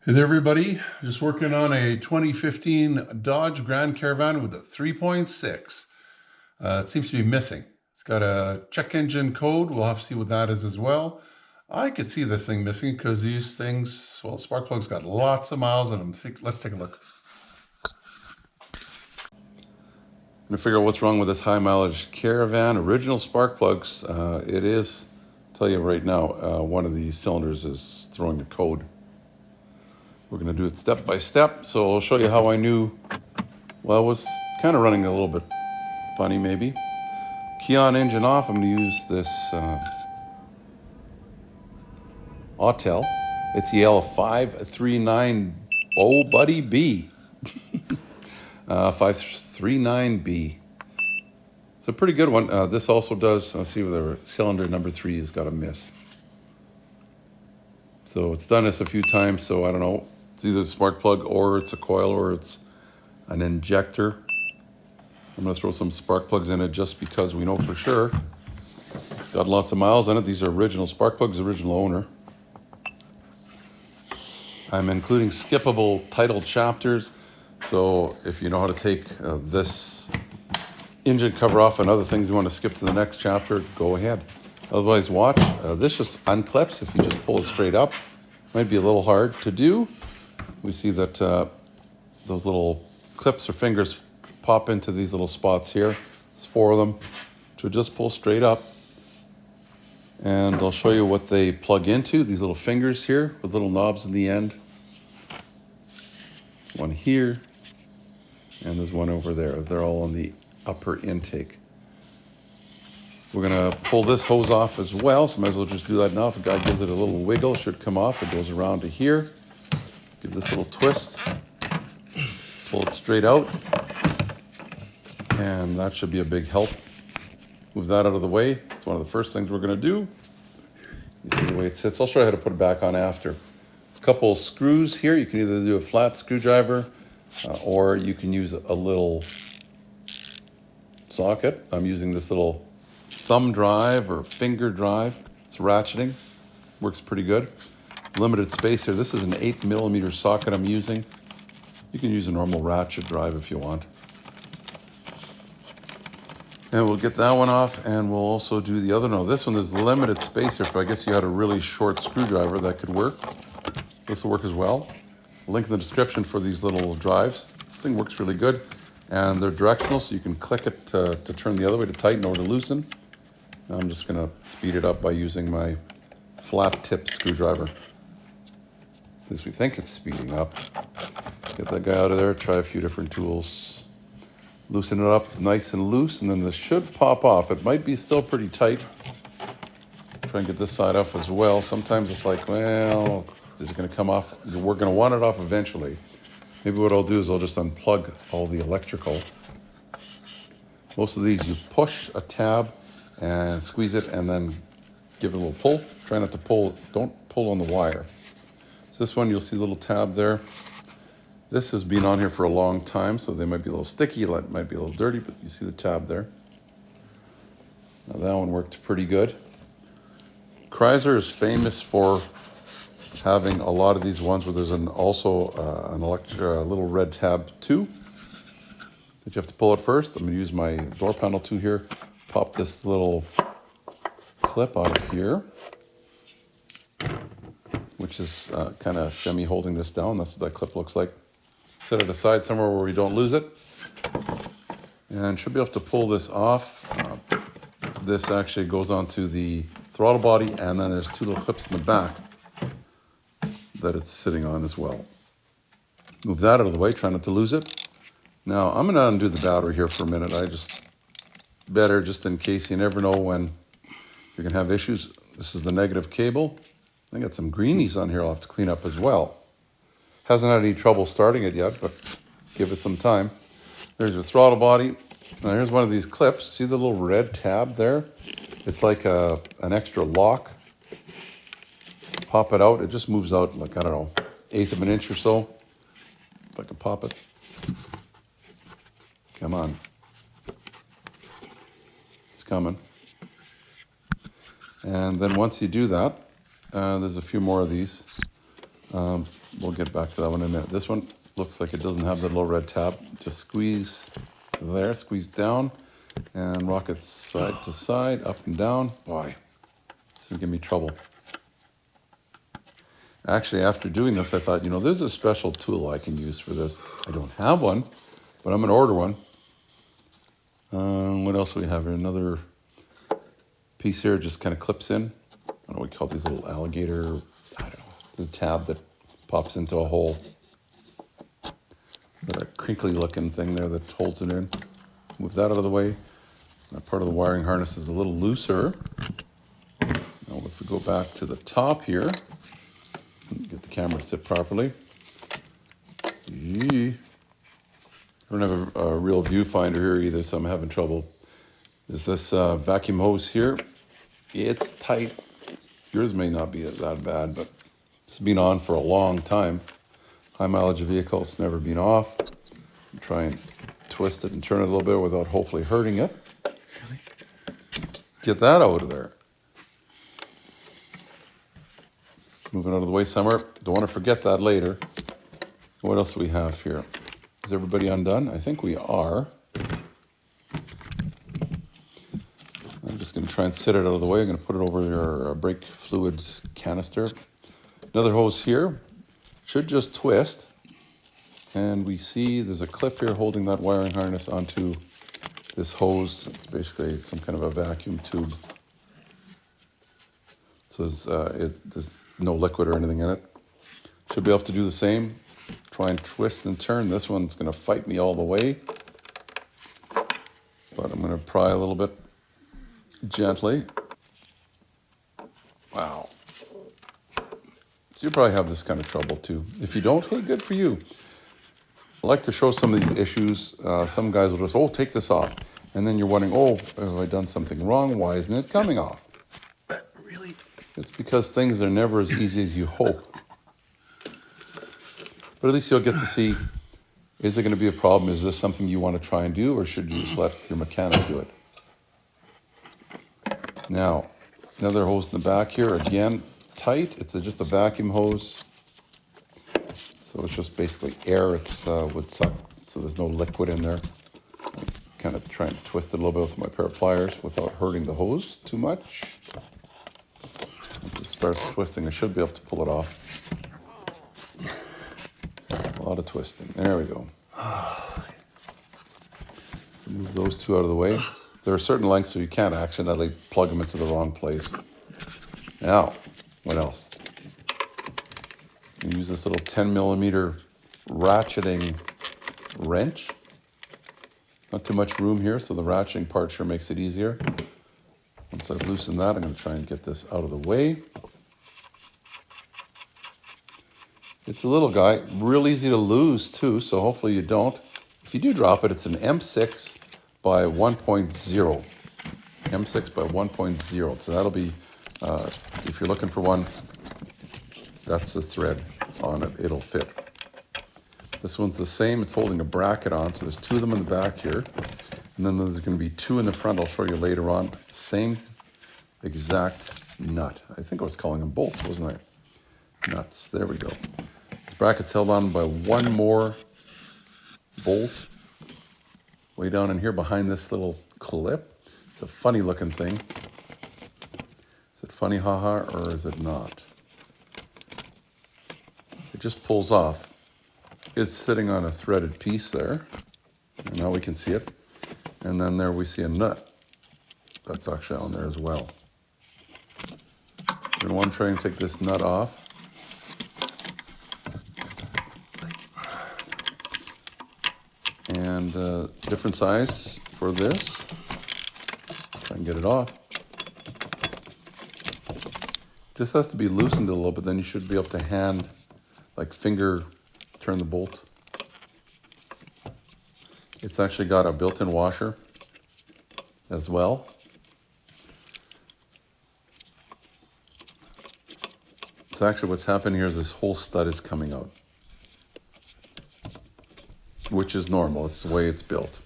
Hey there everybody, just working on a 2015 Dodge Grand Caravan with a 3.6. It seems to be missing. It's got a check engine code, we'll have to see what that is as well. I could see this thing missing because these things, well, spark plugs got lots of miles in them. Let's take a look. I'm going to figure out what's wrong with this high mileage Caravan. Original spark plugs, it is, I'll tell you right now, one of these cylinders is throwing a code. We're going to do it step by step, so I'll show you how I knew. Well, I was kind of running a little bit funny, maybe. Key on, engine off. I'm going to use this Autel. It's the L539 OBD2. 539B. It's a pretty good one. This also does, I'll see whether cylinder number 3 has got a miss. So it's done this a few times, so I don't know. It's either a spark plug or it's a coil or it's an injector. I'm going to throw some spark plugs in it just because we know for sure. It's got lots of miles on it. These are original spark plugs, original owner. I'm including skippable title chapters. So if you know how to take this engine cover off and other things you want to skip to the next chapter, go ahead. Otherwise, watch. This just unclips if you just pull it straight up. Might be a little hard to do. We see that those little clips or fingers pop into these little spots here. There's 4 of them. So just pull straight up. And I'll show you what they plug into. These little fingers here with little knobs in the end. One here. And there's one over there. They're all on the upper intake. We're going to pull this hose off as well, so might as well just do that now. If a guy gives it a little wiggle, it should come off. It goes around to here. Give this a little twist. Pull it straight out. And that should be a big help. Move that out of the way. It's one of the first things we're going to do. You see the way it sits. I'll show you how to put it back on after. A couple screws here. You can either do a flat screwdriver or you can use a little socket. I'm using this little thumb drive or finger drive. It's ratcheting. Works pretty good. Limited space here. This is an 8mm socket I'm using. You can use a normal ratchet drive if you want. And we'll get that one off, and we'll also do the other. No, this one, there's limited space here. I guess you had a really short screwdriver that could work. This will work as well. Link in the description for these little drives. This thing works really good. And they're directional, so you can click it to turn the other way to tighten or to loosen. I'm just going to speed it up by using my flat tip screwdriver. At least we think it's speeding up. Get that guy out of there, try a few different tools. Loosen it up nice and loose, and then this should pop off. It might be still pretty tight. Try and get this side off as well. Sometimes it's like, well, is it going to come off? We're going to want it off eventually. Maybe what I'll do is I'll just unplug all the electrical. Most of these you push a tab and squeeze it and then give it a little pull. Try not to pull, don't pull on the wire. So this one, you'll see a little tab there. This has been on here for a long time, so they might be a little sticky, it might be a little dirty, but you see the tab there. Now that one worked pretty good. Chrysler is famous for having a lot of these ones where there's also a little red tab too. That you have to pull it first. I'm going to use my door panel tool here. Pop this little clip out of here, which is kind of semi-holding this down. That's what that clip looks like. Set it aside somewhere where we don't lose it. And should be able to pull this off. This actually goes onto the throttle body, and then there's 2 little clips in the back that it's sitting on as well. Move that out of the way, try not to lose it. Now, I'm going to undo the battery here for a minute. Better just in case, you never know when you're going to have issues. This is the negative cable. I got some greenies on here I'll have to clean up as well. Hasn't had any trouble starting it yet, but give it some time. There's your throttle body. Now here's one of these clips. See the little red tab there? It's like an extra lock. Pop it out. It just moves out like, I don't know, 1/8 of an inch or so. If I can pop it. Come on. It's coming. And then once you do that, there's a few more of these. we'll get back to that one in a minute. This one looks like it doesn't have the little red tab. Just squeeze there, squeeze down, and rock it side to side, up and down. Boy, it's gonna give me trouble. Actually, after doing this, I thought, there's a special tool I can use for this. I don't have one, but I'm gonna order one. What else do we have here? Another piece here just kind of clips in. I don't know what you call these little alligator, I don't know, the tab that pops into a hole. Got a crinkly looking thing there that holds it in. Move that out of the way. That part of the wiring harness is a little looser. Now if we go back to the top here, get the camera to sit properly. I don't have a real viewfinder here either, so I'm having trouble. There's this vacuum hose here. It's tight. Yours may not be that bad, but it's been on for a long time. High mileage vehicle, it's never been off. Try and twist it and turn it a little bit without hopefully hurting it. Get that out of there. Moving out of the way somewhere. Don't want to forget that later. What else do we have here? Is everybody undone? I think we are. I'm just going to try and set it out of the way. I'm going to put it over your brake fluid canister. Another hose here. Should just twist. And we see there's a clip here holding that wiring harness onto this hose. It's basically some kind of a vacuum tube. So there's no liquid or anything in it. Should be able to do the same. Try and twist and turn. This one's going to fight me all the way. But I'm going to pry a little bit gently. Wow. So you probably have this kind of trouble too. If you don't, hey, good for you. I like to show some of these issues. Some guys will just, take this off. And then you're wondering, have I done something wrong? Why isn't it coming off? Really? It's because things are never as easy as you hope. But at least you'll get to see, is it going to be a problem? Is this something you want to try and do, or should you just let your mechanic do it? Now, another hose in the back here, again, tight. It's just a vacuum hose. So it's just basically air. It's would suck, so there's no liquid in there. I kind of try and twist it a little bit with my pair of pliers without hurting the hose too much. Once it starts twisting, I should be able to pull it off. A lot of twisting. There we go. So move those two out of the way. There are certain lengths so you can't accidentally plug them into the wrong place. Now, what else? You use this little 10 millimeter ratcheting wrench. Not too much room here, so the ratcheting part sure makes it easier. Once I've loosened that, I'm going to try and get this out of the way. It's a little guy, real easy to lose too, so hopefully you don't. If you do drop it, it's an M6 by 1.0. M6 by 1.0, so that'll be, if you're looking for one, that's the thread on it, it'll fit. This one's the same, it's holding a bracket on, so there's two of them in the back here. And then there's going to be two in the front, I'll show you later on. Same exact nut. I think I was calling them bolts, wasn't I? Nuts, there we go. This bracket's held on by one more bolt way down in here behind this little clip. It's a funny looking thing. Is it funny, haha, or is it not? It just pulls off. It's sitting on a threaded piece there. And now we can see it. And then there we see a nut. That's actually on there as well. We're going to want to try and take this nut off. And different size for this. Try and get it off. Just has to be loosened a little bit, then you should be able to finger turn the bolt. It's actually got a built-in washer as well. So actually what's happening here is this whole stud is coming out, which is normal. It's the way it's built.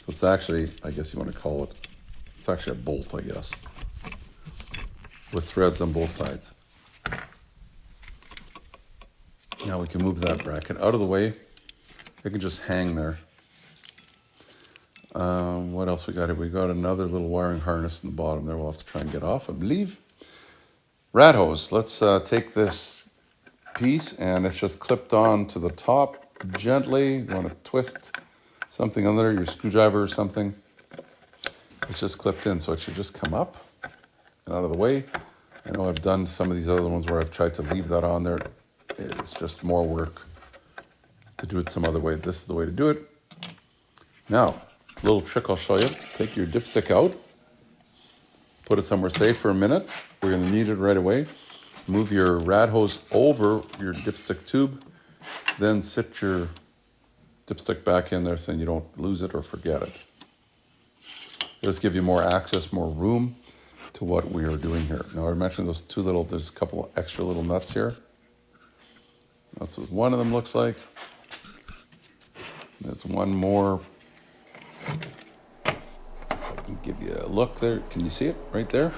So it's actually, I guess you want to call it, it's actually a bolt, I guess, with threads on both sides. Now we can move that bracket out of the way. It can just hang there. What else we got here? We got another little wiring harness in the bottom there. We'll have to try and get off, I believe. Rat hose. Let's take this piece, and it's just clipped on to the top gently. You want to twist something under your screwdriver or something. It's just clipped in, so it should just come up and out of the way. I know I've done some of these other ones where I've tried to leave that on there. It's just more work to do it some other way. This is the way to do it. Now, a little trick I'll show you. Take your dipstick out, put it somewhere safe for a minute. We're going to need it right away. Move your rat hose over your dipstick tube, then sit your dipstick back in there so you don't lose it or forget it. It'll just give you more access, more room to what we are doing here. Now I mentioned those two little, there's a couple of extra little nuts here. That's what one of them looks like. There's one more. If I can give you a look there. Can you see it right there?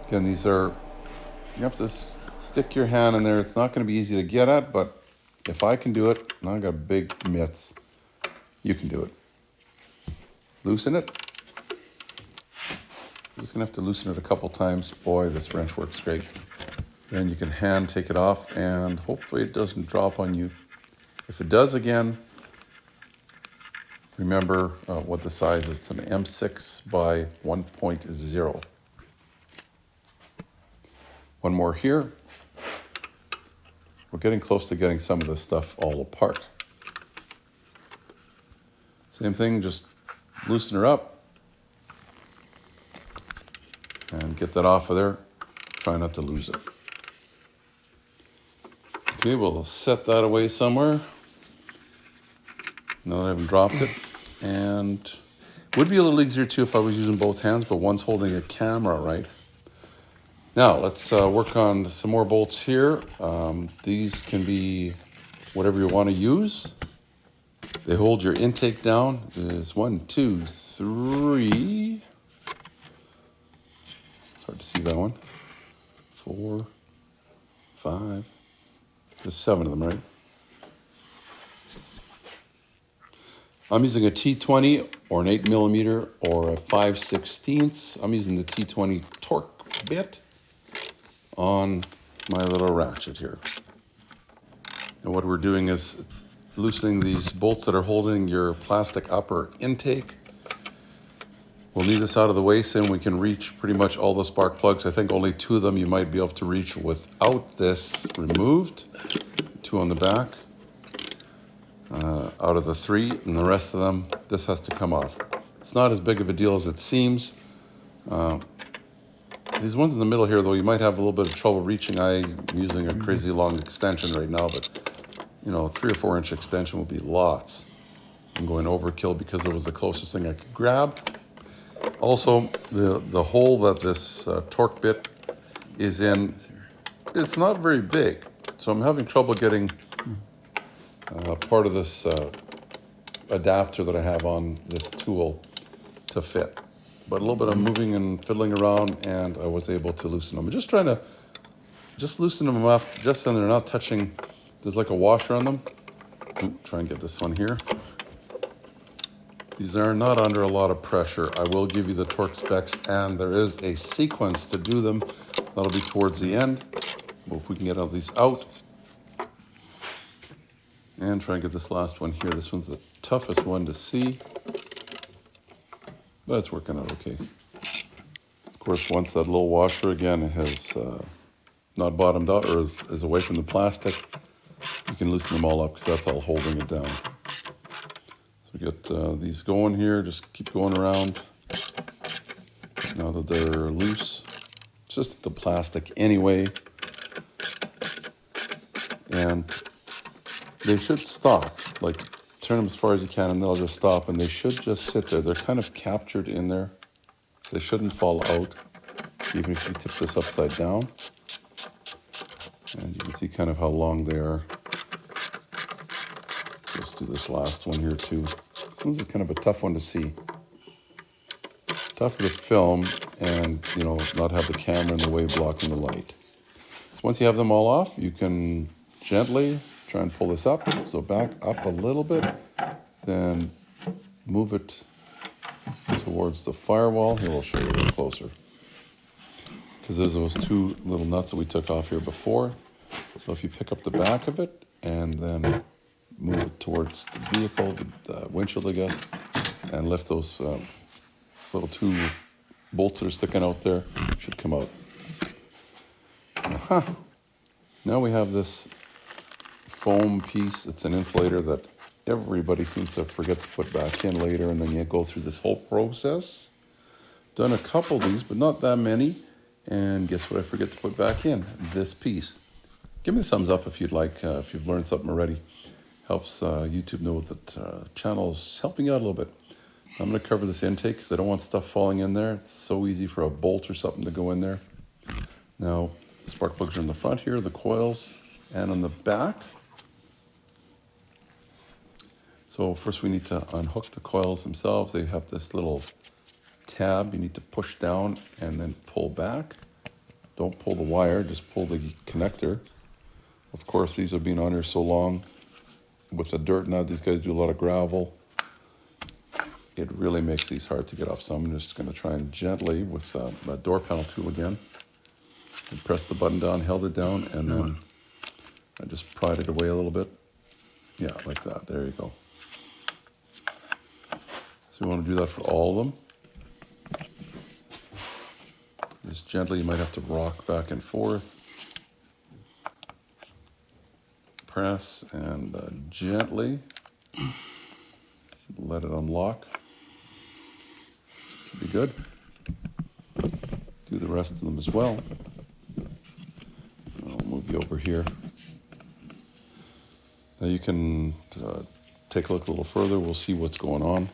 Again, these are, you have to stick your hand in there. It's not going to be easy to get at, but if I can do it, and I got big mitts, you can do it. Loosen it. You're just going to have to loosen it a couple times. Boy, this wrench works great. Then you can hand take it off, and hopefully it doesn't drop on you. If it does again, remember what the size is. It's an M6 by 1.0. One more here. We're getting close to getting some of this stuff all apart. Same thing, just loosen her up and get that off of there. Try not to lose it. Okay, we'll set that away somewhere. Now that I haven't dropped it. And it would be a little easier too if I was using both hands, but one's holding a camera, right? Now let's work on some more bolts here. These can be whatever you want to use. They hold your intake down. There's 1, 2, 3. It's hard to see that one. 4, 5. There's 7 of them, right? I'm using a T20 or an 8mm or a 5/16. I'm using the T20 torque bit on my little ratchet here. And what we're doing is loosening these bolts that are holding your plastic upper intake. We'll need this out of the way so we can reach pretty much all the spark plugs. I think only 2 of them you might be able to reach without this removed. 2 on the back. Out of the 3, and the rest of them, this has to come off. It's not as big of a deal as it seems. These ones in the middle here, though, you might have a little bit of trouble reaching. I'm using a crazy long extension right now, but you know, 3 or 4 inch extension would be lots. I'm going overkill because it was the closest thing I could grab. Also, the hole that this torque bit is in, it's not very big, so I'm having trouble getting part of this adapter that I have on this tool to fit. But a little bit of moving and fiddling around, and I was able to loosen them. I'm just trying to loosen them enough just so they're not touching. There's like a washer on them. Ooh, try and get this one here. These are not under a lot of pressure. I will give you the torque specs, and there is a sequence to do them. That'll be towards the end. Well, if we can get all these out. And try and get this last one here. This one's the toughest one to see, but it's working out okay. Of course, once that little washer again has not bottomed out or is away from the plastic, you can loosen them all up because that's all holding it down. So we got these going here, just keep going around. Now that they're loose, it's just the plastic anyway. And they should stop, like turn them as far as you can and they'll just stop, and they should just sit there. They're kind of captured in there. They shouldn't fall out, even if you tip this upside down. And you can see kind of how long they are. Let's do this last one here too. This one's kind of a tough one to see. Tougher to film and, you know, not have the camera in the way blocking the light. So once you have them all off, you can gently try and pull this up. So back up a little bit, then move it towards the firewall. Here, we'll show you a little closer. Because there's those two little nuts that we took off here before. So if you pick up the back of it and then move it towards the vehicle, the windshield, I guess, and lift those little two bolts that are sticking out there, should come out. Aha. Now we have this foam piece. It's an insulator that everybody seems to forget to put back in later, and then you go through this whole process. Done a couple of these, but not that many. And guess what I forget to put back in? This piece. Give me a thumbs up if you'd like, if you've learned something already. Helps YouTube know that channel's helping you out a little bit. I'm going to cover this intake because I don't want stuff falling in there. It's so easy for a bolt or something to go in there. Now, the spark plugs are in the front here, the coils, and on the back. So first we need to unhook the coils themselves. They have this little tab you need to push down and then pull back. Don't pull the wire, just pull the connector. Of course, these have been on here so long with the dirt now. These guys do a lot of gravel. It really makes these hard to get off. So I'm just going to try and gently with the door panel tool again. And press the button down, held it down, and then I just pried it away a little bit. Yeah, like that. There you go. So we want to do that for all of them. Just gently, you might have to rock back and forth. Press and gently let it unlock. Should be good. Do the rest of them as well. I'll move you over here. Now you can take a look a little further. We'll see what's going on.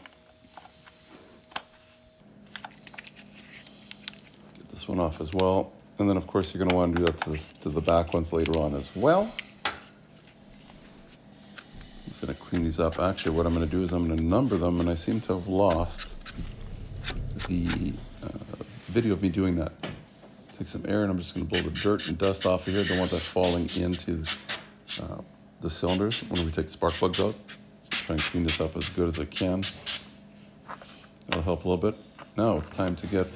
One off as well, and then of course you're going to want to do that to the back ones later on as well. I'm just going to clean these up. Actually, what I'm going to do is I'm going to number them, and I seem to have lost the video of me doing that. Take some air, and I'm just going to blow the dirt and dust off of here. Don't want that falling into the cylinders when we take the spark plugs out. Try and clean this up as good as I can. That'll help a little bit. Now it's time to get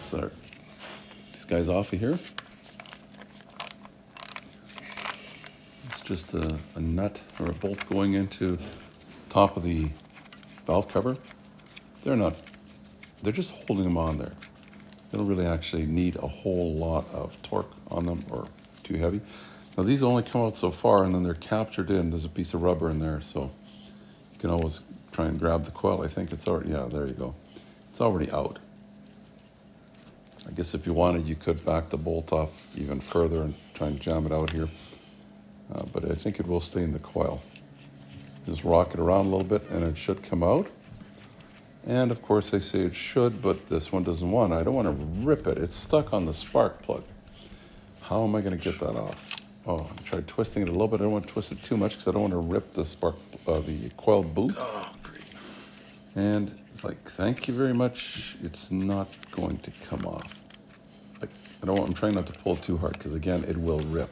guys off of here. It's just a nut or a bolt going into top of the valve cover. They're just holding them on there. They don't really actually need a whole lot of torque on them or too heavy. Now these only come out so far, and then they're captured in. There's a piece of rubber in there, so you can always try and grab the coil. I think it's already, yeah, there you go. It's already out. I guess if you wanted, you could back the bolt off even further and try and jam it out here. But I think it will stay in the coil. Just rock it around a little bit and it should come out. And of course they say it should, but this one doesn't want it. I don't want to rip it. It's stuck on the spark plug. How am I going to get that off? Oh, I tried twisting it a little bit. I don't want to twist it too much because I don't want to rip the the coil boot. Oh, great. And it's like, thank you very much. It's not going to come off. I'm trying not to pull it too hard because again, it will rip.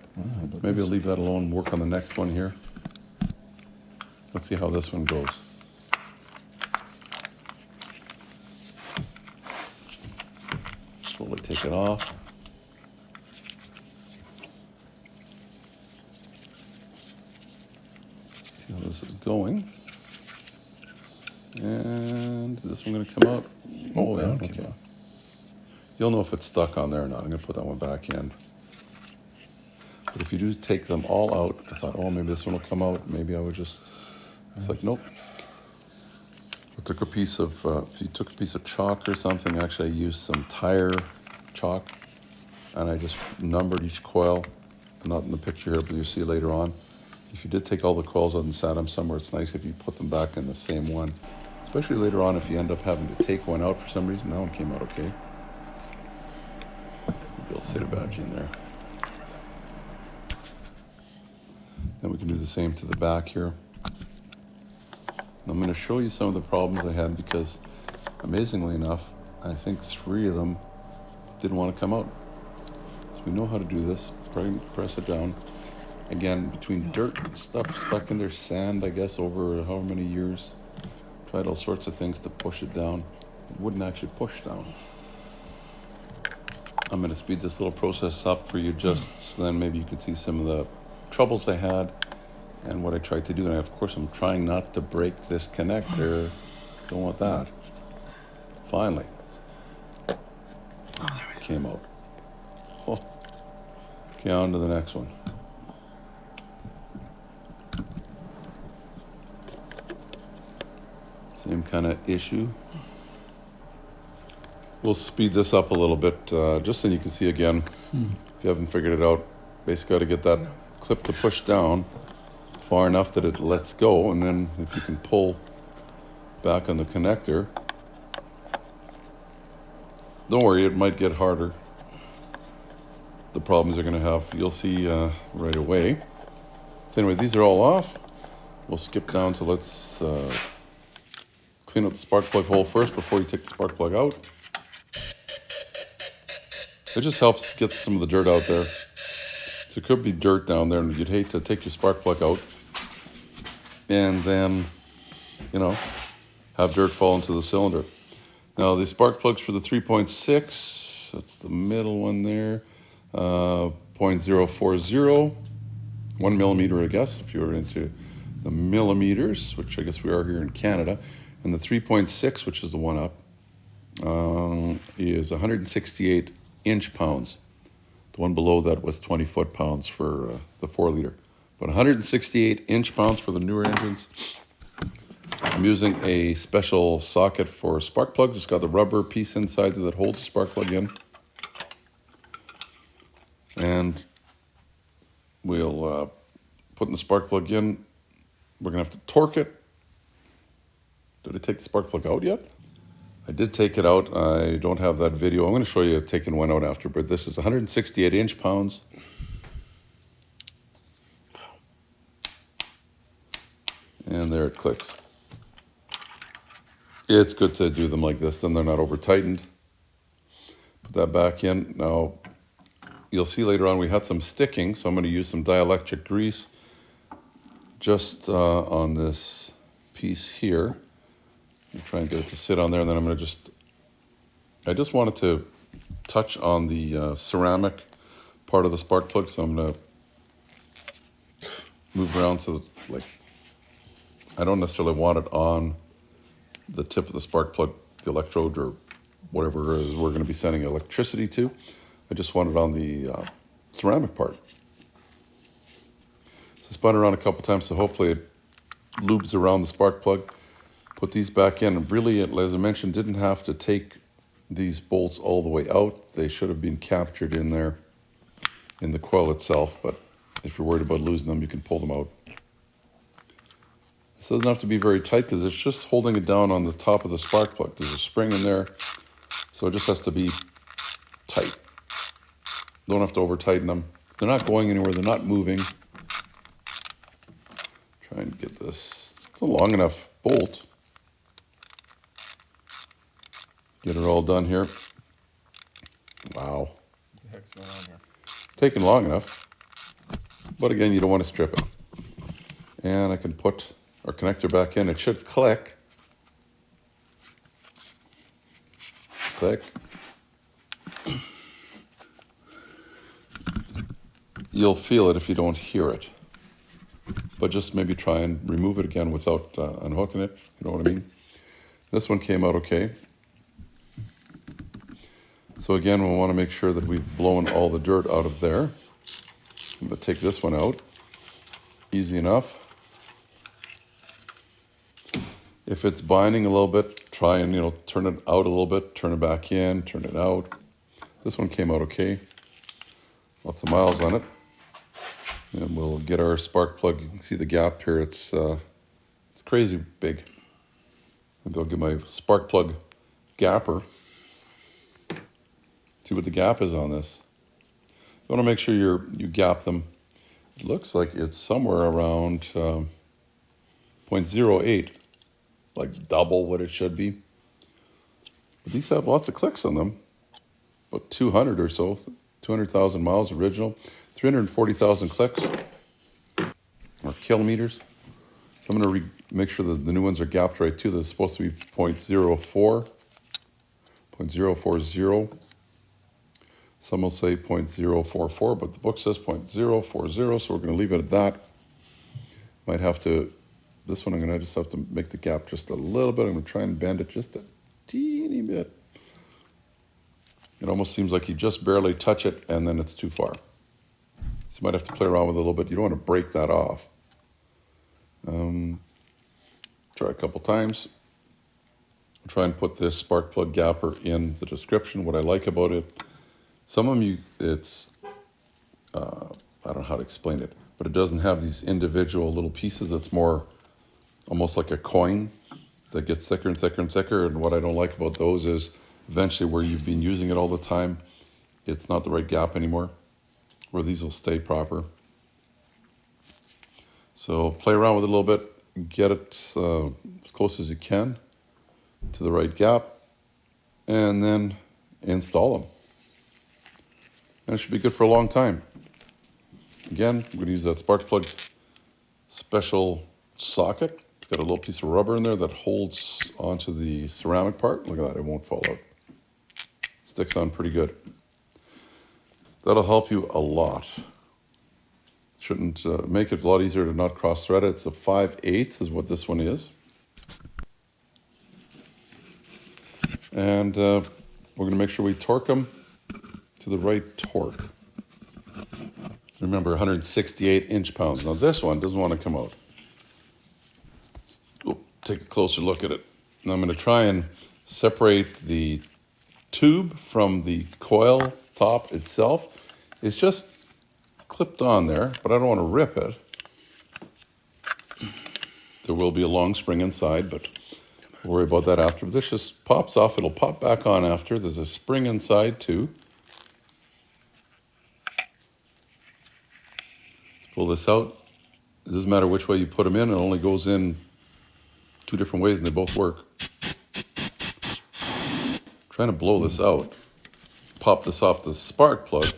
Maybe I'll leave that alone, work on the next one here. Let's see how this one goes. Slowly take it off. See how this is going. And is this one going to come out? Oh, yeah, okay. You'll know if it's stuck on there or not. I'm going to put that one back in. But if you do take them all out, I thought, oh, maybe this one will come out. Maybe I would just, it's like, nope. I took a piece of, if you took a piece of chalk or something, actually I used some tire chalk, and I just numbered each coil. Not in the picture here, but you'll see later on. If you did take all the coils out and sat them somewhere, it's nice if you put them back in the same one. Especially later on if you end up having to take one out for some reason. That one came out okay. Maybe I'll sit it back in there. Then we can do the same to the back here. I'm going to show you some of the problems I had because, amazingly enough, I think 3 of them didn't want to come out. So we know how to do this. Press it down. Again, between dirt and stuff stuck in there, sand, I guess, over however many years. Tried all sorts of things to push it down. It wouldn't actually push down. I'm going to speed this little process up for you just so then maybe you can see some of the troubles I had and what I tried to do. And of course, I'm trying not to break this connector. Don't want that. Finally. Came out. Oh. Okay, on to the next one. Same kind of issue. We'll speed this up a little bit, just so you can see again, if you haven't figured it out. Basically got to get that clip to push down far enough that it lets go, and then if you can pull back on the connector, don't worry, it might get harder. The problems you're going to have, you'll see right away. So anyway, these are all off. We'll skip down to let's clean up the spark plug hole first before you take the spark plug out. It just helps get some of the dirt out there. So it could be dirt down there, and you'd hate to take your spark plug out and then, you know, have dirt fall into the cylinder. Now the spark plugs for the 3.6, that's the middle one there, 0.040, 1 millimeter, I guess, if you're into the millimeters, which I guess we are here in Canada. And the 3.6, which is the one up, is 168 inch-pounds. The one below that was 20 foot-pounds for the 4-liter. But 168 inch-pounds for the newer engines. I'm using a special socket for spark plugs. It's got the rubber piece inside that holds the spark plug in. And we'll put in the spark plug in. We're going to have to torque it. Did I take the spark plug out yet? I did take it out. I don't have that video. I'm going to show you taking one out after, but this is 168 inch-pounds. And there it clicks. It's good to do them like this, then they're not over-tightened. Put that back in. Now, you'll see later on we had some sticking, so I'm going to use some dielectric grease just on this piece here. Try and get it to sit on there, and then I'm going to I just wanted to touch on the ceramic part of the spark plug, so I'm going to move around so that, like, I don't necessarily want it on the tip of the spark plug, the electrode or whatever it is we're going to be sending electricity to. I just want it on the ceramic part. So spun around a couple times, so hopefully it loops around the spark plug. Put these back in, and really, as I mentioned, didn't have to take these bolts all the way out. They should have been captured in there in the coil itself, but if you're worried about losing them, you can pull them out. This doesn't have to be very tight because it's just holding it down on the top of the spark plug. There's a spring in there, so it just has to be tight. Don't have to over-tighten them. They're not going anywhere, they're not moving. Try and get this. It's a long enough bolt. Get it all done here. Wow. What the heck's going on here? Taking long enough. But again, you don't want to strip it. And I can put our connector back in. It should click. Click. You'll feel it if you don't hear it. But just maybe try and remove it again without unhooking it. You know what I mean? This one came out okay. So again, we'll want to make sure that we've blown all the dirt out of there. I'm going to take this one out. Easy enough. If it's binding a little bit, try and, turn it out a little bit, turn it back in, turn it out. This one came out okay. Lots of miles on it. And we'll get our spark plug. You can see the gap here. It's crazy big. Maybe I'll get my spark plug gapper. See what the gap is on this. You want to make sure you gap them. It looks like it's somewhere around 0.08, like double what it should be. But these have lots of clicks on them, about 200 or so, 200,000 miles original, 340,000 clicks. kilometers. So I'm going to make sure that the new ones are gapped right too. They're supposed to be 0.04, 0.040. Some will say 0.044, but the book says 0.040, so we're going to leave it at that. Might have to, this one I'm going to just have to make the gap just a little bit. I'm going to try and bend it just a teeny bit. It almost seems like you just barely touch it and then it's too far. So you might have to play around with it a little bit. You don't want to break that off. Try a couple times. I'll try and put this spark plug gapper in the description. What I like about it, some of them it's, I don't know how to explain it, but it doesn't have these individual little pieces. It's more almost like a coin that gets thicker and thicker and thicker. And what I don't like about those is eventually where you've been using it all the time, it's not the right gap anymore, where these will stay proper. So play around with it a little bit, get it as close as you can to the right gap, and then install them. And it should be good for a long time. Again, I'm going to use that spark plug special socket. It's got a little piece of rubber in there that holds onto the ceramic part. Look at that, it won't fall out. Sticks on pretty good. That'll help you a lot. Shouldn't make it a lot easier to not cross-thread it. It's a 5/8 is what this one is. And we're going to make sure we torque them to the right torque. Remember, 168 inch-pounds. Now this one doesn't want to come out. We'll take a closer look at it. Now I'm going to try and separate the tube from the coil top itself. It's just clipped on there, but I don't want to rip it. There will be a long spring inside, but we'll worry about that after. But this just pops off. It'll pop back on after. There's a spring inside too. Let's pull this out. It doesn't matter which way you put them in. It only goes in 2 different ways and they both work. Trying to blow this out. Pop this off the spark plug,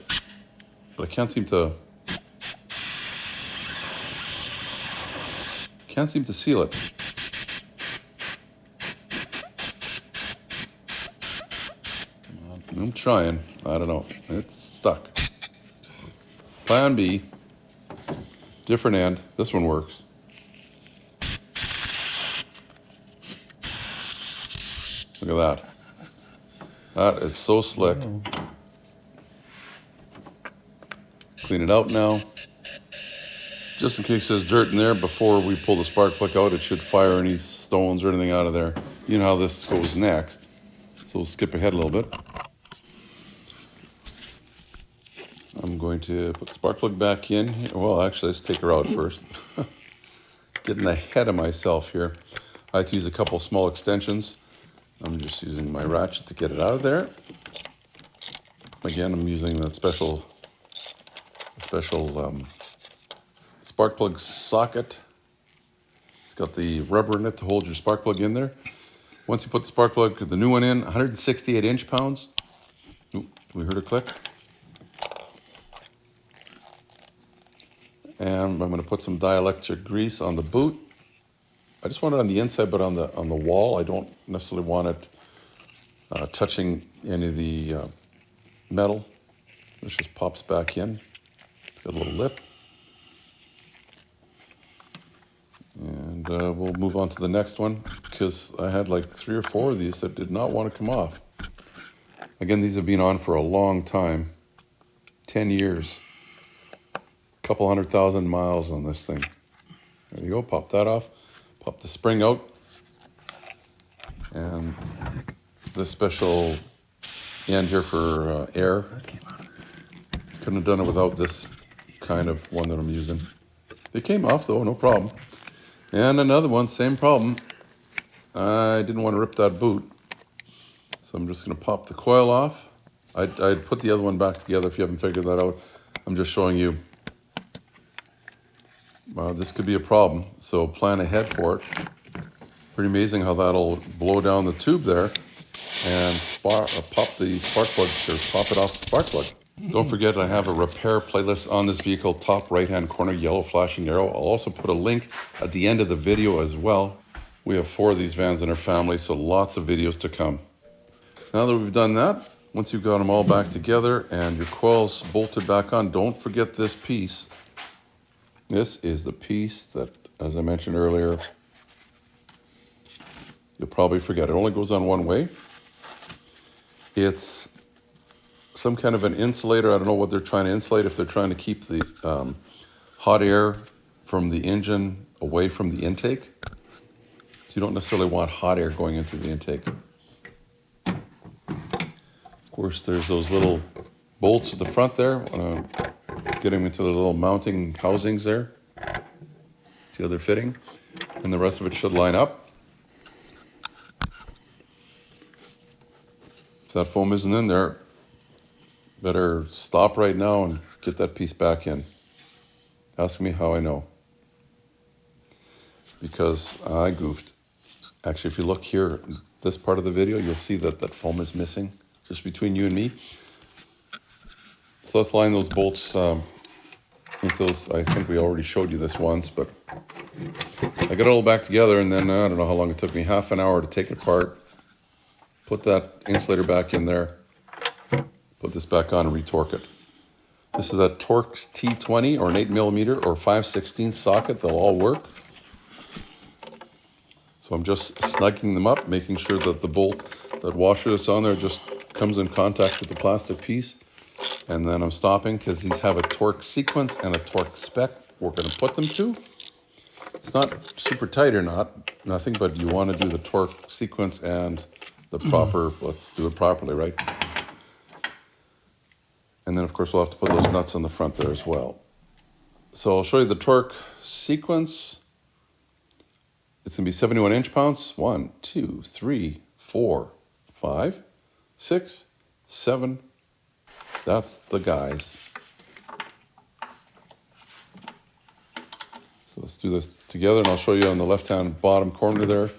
but I can't seem to seal it. I'm trying. I don't know. It's stuck. Plan B. Different end. This one works. Look at that. That is so slick. Clean it out now. Just in case there's dirt in there, before we pull the spark plug out, it should fire any stones or anything out of there. You know how this goes next. So we'll skip ahead a little bit. I'm going to put the spark plug back in here. Well, actually, let's take her out first. Getting ahead of myself here. I had to use a couple small extensions. I'm just using my ratchet to get it out of there. Again, I'm using that special spark plug socket. It's got the rubber in it to hold your spark plug in there. Once you put the spark plug, the new one in, 168 inch-pounds. Ooh, we heard a click. And I'm going to put some dielectric grease on the boot. I just want it on the inside, but on the wall. I don't necessarily want it touching any of the metal. This just pops back in. It's got a little lip. And we'll move on to the next one, because I had like 3 or 4 of these that did not want to come off. Again, these have been on for a long time. 10 years. Couple 100,000 miles on this thing. There you go, pop that off. Pop the spring out. And the special end here for air. Couldn't have done it without this kind of one that I'm using. They came off though, no problem. And another one, same problem. I didn't want to rip that boot. So I'm just going to pop the coil off. I'd put the other one back together if you haven't figured that out. I'm just showing you. This could be a problem, so plan ahead for it. Pretty amazing how that'll blow down the tube there and pop the spark plug, or pop it off the spark plug. Don't forget, I have a repair playlist on this vehicle, top right-hand corner, yellow flashing arrow. I'll also put a link at the end of the video as well. We have 4 of these vans in our family, so lots of videos to come. Now that we've done that, once you've got them all back together and your coils bolted back on, don't forget this piece. This is the piece that, as I mentioned earlier, you'll probably forget. It only goes on one way. It's some kind of an insulator. I don't know what they're trying to insulate, if they're trying to keep the hot air from the engine away from the intake. So you don't necessarily want hot air going into the intake. Of course, there's those little bolts at the front there. Get them into the little mounting housings there. See how they're fitting? And the rest of it should line up. If that foam isn't in there, better stop right now and get that piece back in. Ask me how I know. Because I goofed. Actually, if you look here, this part of the video, you'll see that that foam is missing, just between you and me. So let's line those bolts into those. I think we already showed you this once, but I got it all back together, and then I don't know how long it took me, half an hour to take it apart, put that insulator back in there, put this back on and retorque it. This is a Torx T20 or an 8mm or 5/16 socket. They'll all work. So I'm just snugging them up, making sure that the bolt, that washer that's on there just comes in contact with the plastic piece. And then I'm stopping because these have a torque sequence and a torque spec we're going to put them to. It's not super tight or nothing, but you want to do the torque sequence and the proper, let's do it properly, right? And then, of course, we'll have to put those nuts on the front there as well. So I'll show you the torque sequence. It's going to be 71 inch-pounds. 1, 2, 3, 4, 5, 6, 7. That's the guys. So let's do this together, and I'll show you on the left-hand bottom corner there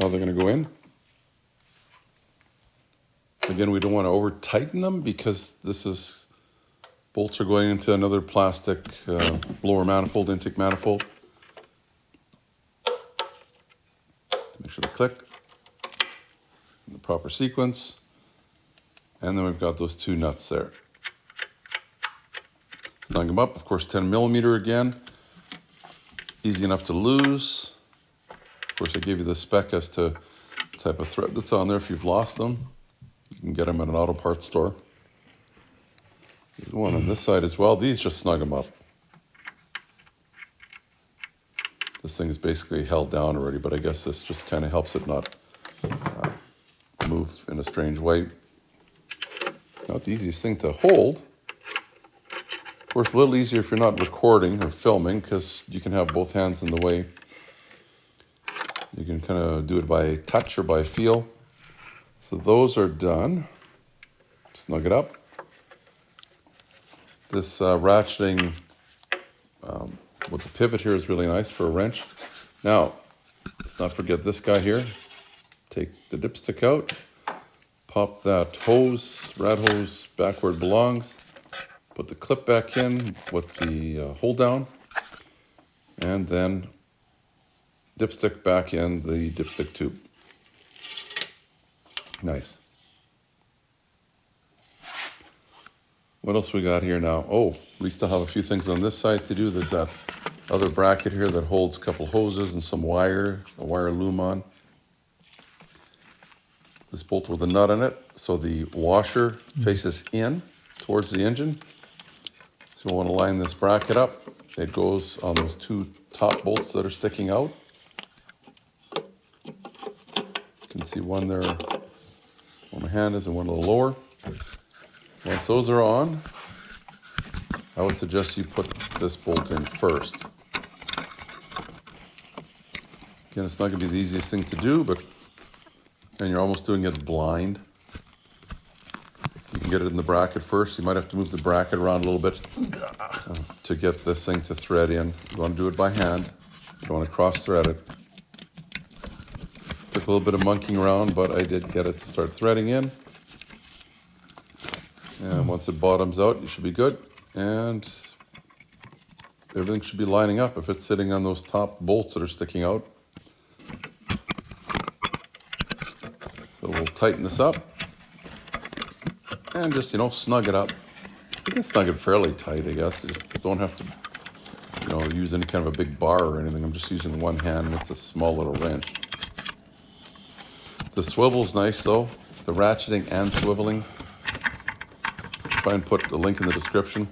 how they're going to go in. Again, we don't want to over-tighten them because bolts are going into another plastic blower manifold, intake manifold. Make sure they click in the proper sequence. And then we've got those 2 nuts there. Snug them up, of course, 10mm again. Easy enough to lose. Of course, I gave you the spec as to the type of thread that's on there if you've lost them. You can get them at an auto parts store. There's one on this side as well. These just snug them up. This thing is basically held down already, but I guess this just kind of helps it not move in a strange way. Not the easiest thing to hold. Of course, a little easier if you're not recording or filming because you can have both hands in the way. You can kind of do it by touch or by feel. So those are done. Snug it up. This ratcheting with the pivot here is really nice for a wrench. Now, let's not forget this guy here. Take the dipstick out, pop that hose, rat hose back where it belongs, put the clip back in with the hold down, and then dipstick back in the dipstick tube. Nice. What else we got here now? Oh, we still have a few things on this side to do. There's that other bracket here that holds a couple hoses and some wire, a wire loom on. This bolt with a nut in it, so the washer faces in towards the engine. So we want to line this bracket up. It goes on those 2 top bolts that are sticking out. You can see one there where my hand is and one a little lower. Once those are on, I would suggest you put this bolt in first. Again, it's not going to be the easiest thing to do, and you're almost doing it blind. You can get it in the bracket first. You might have to move the bracket around a little bit to get this thing to thread in. You want to do it by hand. You don't want to cross-thread it. Took a little bit of monkeying around, but I did get it to start threading in. Once it bottoms out, you should be good. And everything should be lining up if it's sitting on those top bolts that are sticking out. So we'll tighten this up and just, snug it up. You can snug it fairly tight, I guess. You just don't have to, use any kind of a big bar or anything. I'm just using one hand and it's a small little wrench. The swivel's nice though, the ratcheting and swiveling. Try and put a link in the description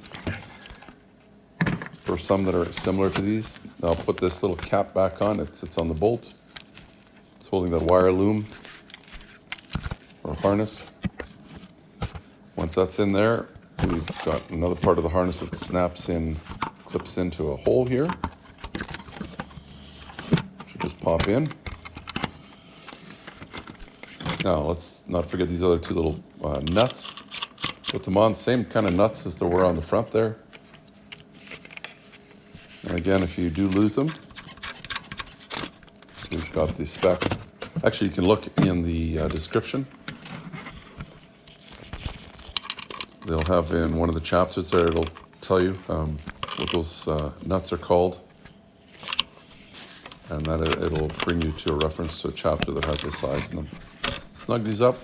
for some that are similar to these. I'll put this little cap back on. It sits on the bolt. It's holding that wire loom or harness. Once that's in there, we've got another part of the harness that snaps in, clips into a hole here. Should just pop in. Now let's not forget these other two little nuts. Put them on, same kind of nuts as there were on the front there. And again, if you do lose them, we've got the spec. Actually, you can look in the description. They'll have in one of the chapters there, it'll tell you what those nuts are called. And that it'll bring you to a reference to a chapter that has a size in them. Snug these up.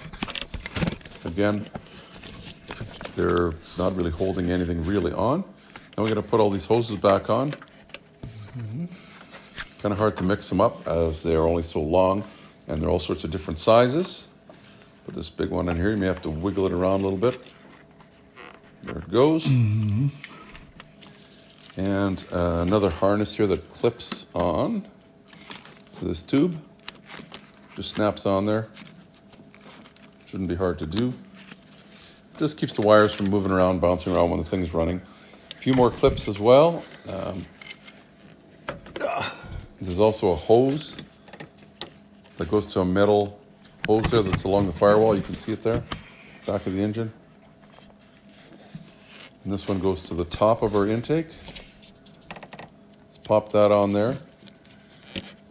Again, they're not really holding anything really on. Now we're going to put all these hoses back on. Kind of hard to mix them up as they're only so long and they're all sorts of different sizes. Put this big one in here. You may have to wiggle it around a little bit. There it goes. And another harness here that clips on to this tube. Just snaps on there. Shouldn't be hard to do. Just keeps the wires from moving around, bouncing around when the thing's running. A few more clips as well. There's also a hose that goes to a metal hose there that's along the firewall. You can see it there, back of the engine. And this one goes to the top of our intake. Let's pop that on there.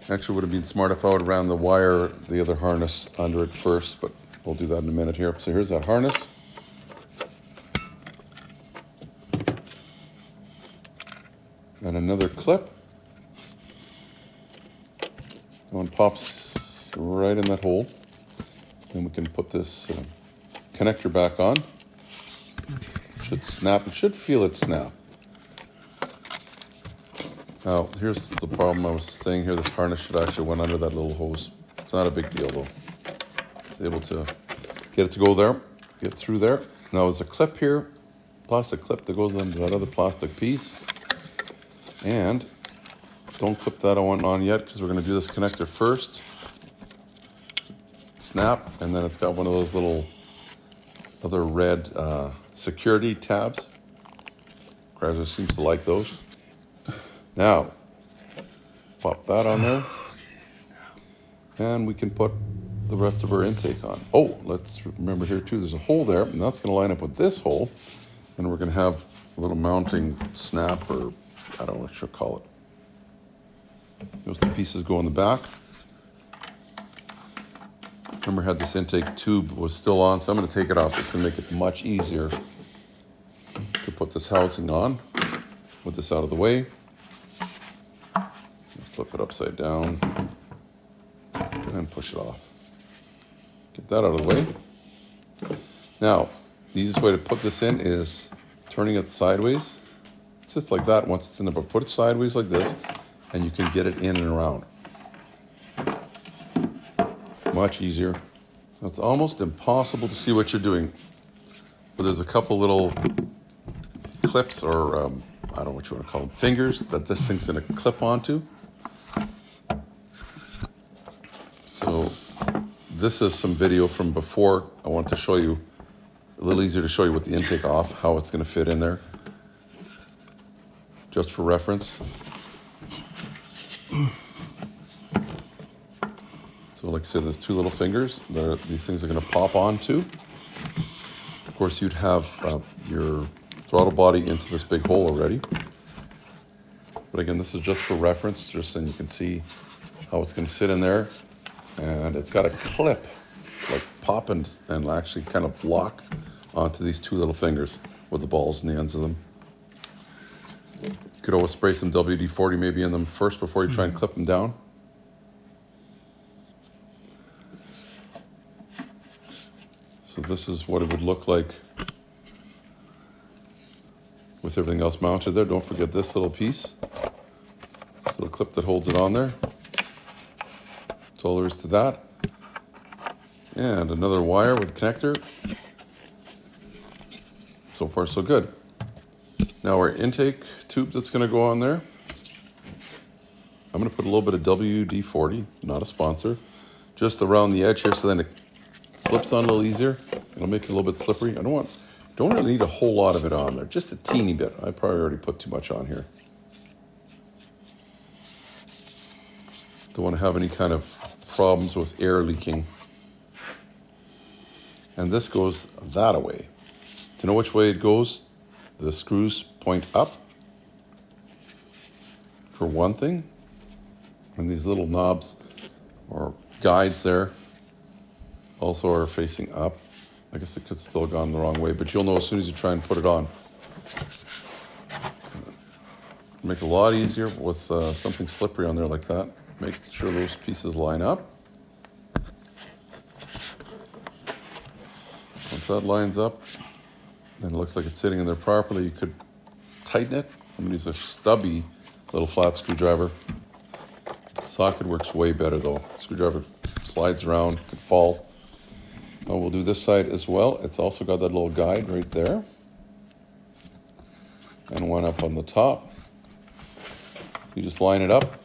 Actually, would have been smart if I would have ran the wire, the other harness under it first, but we'll do that in a minute here. So here's that harness. And another clip. One pops right in that hole. Then we can put this connector back on. Should snap. It should feel it snap. Now, here's the problem I was saying here. This harness should actually went under that little hose. It's not a big deal though. It's able to get it to go there, get through there. Now there's a clip here, plastic clip that goes into that other plastic piece. And don't clip that on yet because we're going to do this connector first. Snap, and then it's got one of those little other red security tabs. Chrysler seems to like those. Now, pop that on there. And we can put the rest of our intake on. Oh, let's remember here too, there's a hole there, and that's going to line up with this hole. And we're going to have a little mounting snap, or I don't know what you'll call it. Those two pieces go in the back. Remember, I had this intake tube was still on, so I'm going to take it off. It's going to make it much easier to put this housing on. With this out of the way. Flip it upside down and push it off. Get that out of the way. Now, the easiest way to put this in is turning it sideways. It sits like that once it's in there, but put it sideways like this, and you can get it in and around. Much easier. It's almost impossible to see what you're doing, but there's a couple little clips, or I don't know what you want to call them, fingers that this thing's going to clip onto. So this is some video from before. I want to show you, a little easier to show you with the intake off, how it's going to fit in there. Just for reference. So like I said, there's two little fingers that these things are going to pop onto. Of course, you'd have your throttle body into this big hole already. But again, this is just for reference, just so you can see how it's going to sit in there. And it's got a clip, like pop and actually kind of lock onto these two little fingers with the balls in the ends of them. You could always spray some WD-40 maybe in them first before you try and clip them down. So this is what it would look like with everything else mounted there. Don't forget this little piece, this little clip that holds it on there. That's all there is to that. And another wire with a connector. So far so good. Now our intake tube that's going to go on there, I'm going to put a little bit of WD-40, not a sponsor, just around the edge here so then it slips on a little easier. It'll make it a little bit slippery. Don't really need a whole lot of it on there, just a teeny bit. I probably already put too much on here. Don't want to have any kind of problems with air leaking. And this goes that way. To know which way it goes, the screws point up for one thing, and these little knobs or guides there also are facing up. I guess it could still have gone the wrong way, but you'll know as soon as you try and put it on. Make it a lot easier with something slippery on there like that. Make sure those pieces line up. Once that lines up, and it looks like it's sitting in there properly, you could tighten it. I'm going to use a stubby little flat screwdriver. Socket works way better though. Screwdriver slides around, could fall. Oh, we'll do this side as well. It's also got that little guide right there. And one up on the top. So you just line it up.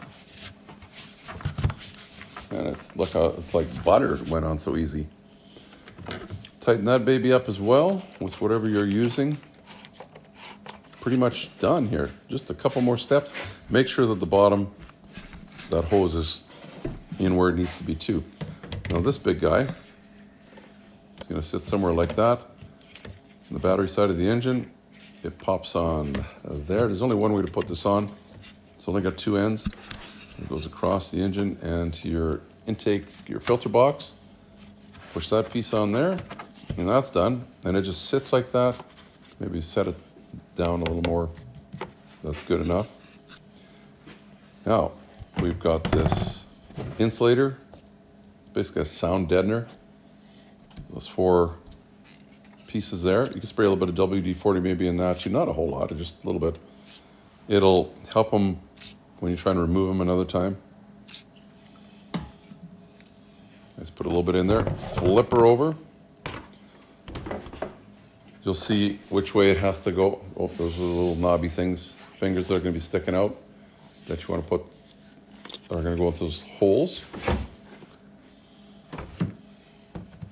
And look how it's like butter. It went on so easy. Tighten that baby up as well with whatever you're using. Pretty much done here. Just a couple more steps. Make sure that the bottom, that hose is in where it needs to be too. Now this big guy is going to sit somewhere like that. On the battery side of the engine, it pops on there. There's only one way to put this on. It's only got two ends. It goes across the engine and to your intake, your filter box. Push that piece on there. And that's done, and it just sits like that. Maybe set it down a little more. That's good enough. Now, we've got this insulator, basically a sound deadener. Those four pieces there. You can spray a little bit of WD-40 maybe in that too. Not a whole lot, just a little bit. It'll help them when you're trying to remove them another time. Let's put a little bit in there. Flip her over. You'll see which way it has to go. Oh, those are the little knobby things, fingers that are going to be sticking out that you want to put, are going to go into those holes.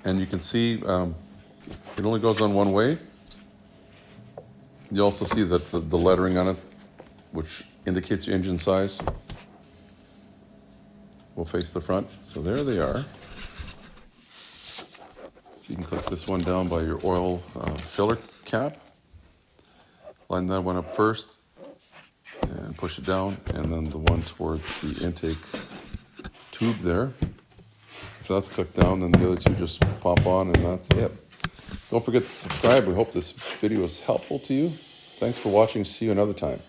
And you can see it only goes on one way. You also see that the lettering on it, which indicates your engine size, will face the front. So there they are. You can click this one down by your oil filler cap. Line that one up first and push it down, and then the one towards the intake tube there. If that's clicked down, then the other two just pop on, and that's it. Don't forget to subscribe. We hope this video is helpful to you. Thanks for watching. See you another time.